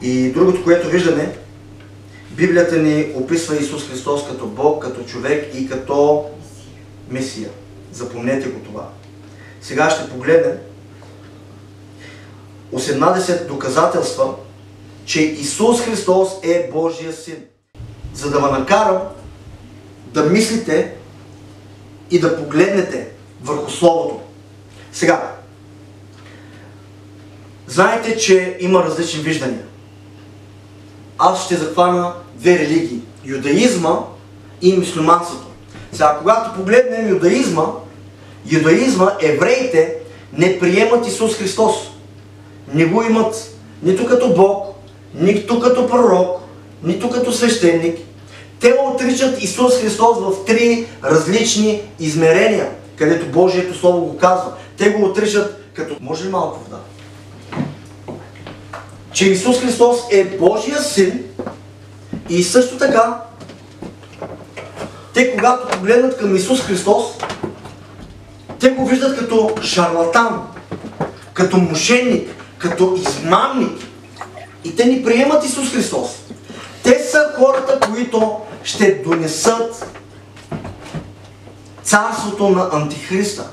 И другото, което виждаме, Библията ни описва Исус Христос като Бог, като човек и като Месия. Запомнете го това. Сега ще погледнем 18 доказателства, че Исус Христос е Божия Син. За да ви накарам да мислите и да погледнете върху Словото. Сега, знаете, че има различни виждания. Аз ще захвана две религии. Юдаизма и мюсюлманството. Сега, когато погледнем юдаизма, евреите не приемат Исус Христос. Не го имат нито като Бог, нито като пророк, нито като свещеник. Те отричат Исус Христос в три различни измерения, където Божието Слово го казва. Те го отричат като... Може ли малко вода? Че Исус Христос е Божия Син и също така те, когато погледнат към Исус Христос, те го виждат като шарлатан, като мошенник, като измамник. И те ни приемат Исус Христос. Те са хората, които ще донесат царството на Антихриста.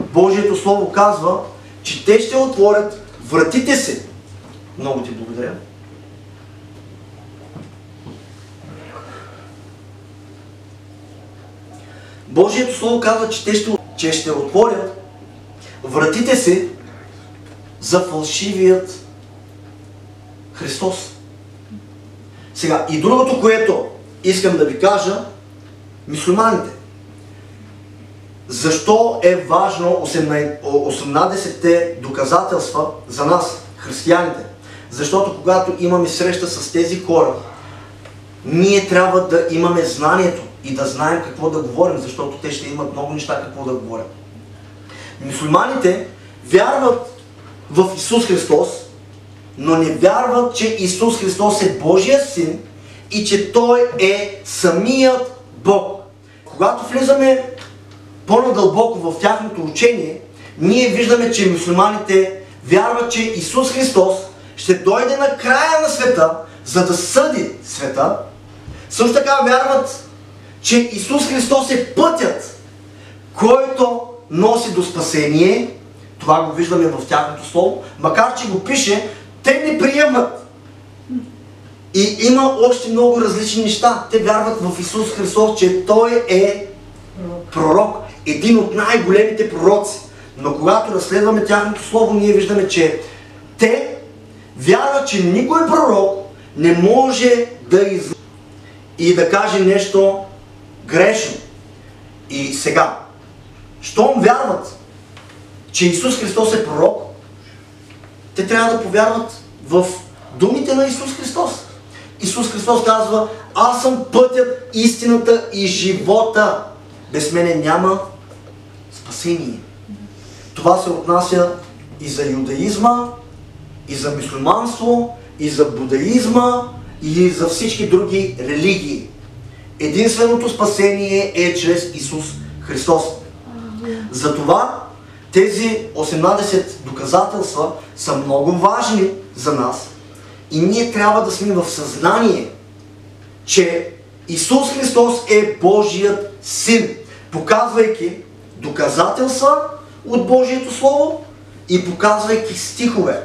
Божието Слово казва, че те ще отворят вратите си. Много ти благодаря. Божието Слово казва, че ще отворят вратите си за фалшивият Христос. Сега, и другото, което искам да ви кажа, мюсюлманите. Защо е важно 18-те доказателства за нас, християните? Защото когато имаме среща с тези хора, ние трябва да имаме знанието и да знаем какво да говорим, защото те ще имат много неща какво да говорят. Мюсюлманите вярват в Исус Христос, но не вярват, че Исус Христос е Божия Син и че Той е самият Бог. Когато влизаме по-надълбоко в тяхното учение, ние виждаме, че мюсюлманите вярват, че Исус Христос ще дойде на края на света, за да съди света. Също така вярват, че Исус Христос е пътят, който носи до спасение. Това го виждаме в тяхното слово. Макар че го пише, те не приемат. И има още много различни неща. Те вярват в Исус Христос, че Той е пророк. Един от най-големите пророци. Но когато разследваме тяхното слово, ние виждаме, че те вярват, че никой пророк не може да излъже и да каже нещо грешно. И сега, щом вярват, че Исус Христос е пророк, те трябва да повярват в думите на Исус Христос. Исус Христос казва: аз съм пътят, истината и живота. Без мене няма спасение. Това се отнася и за юдаизма, и за мюсюлманство, и за буддаизма, и за всички други религии. Единственото спасение е чрез Исус Христос. Затова тези 18 доказателства са много важни за нас и ние трябва да сме в съзнание, че Исус Христос е Божият Син, показвайки доказателства от Божието Слово и показвайки стихове.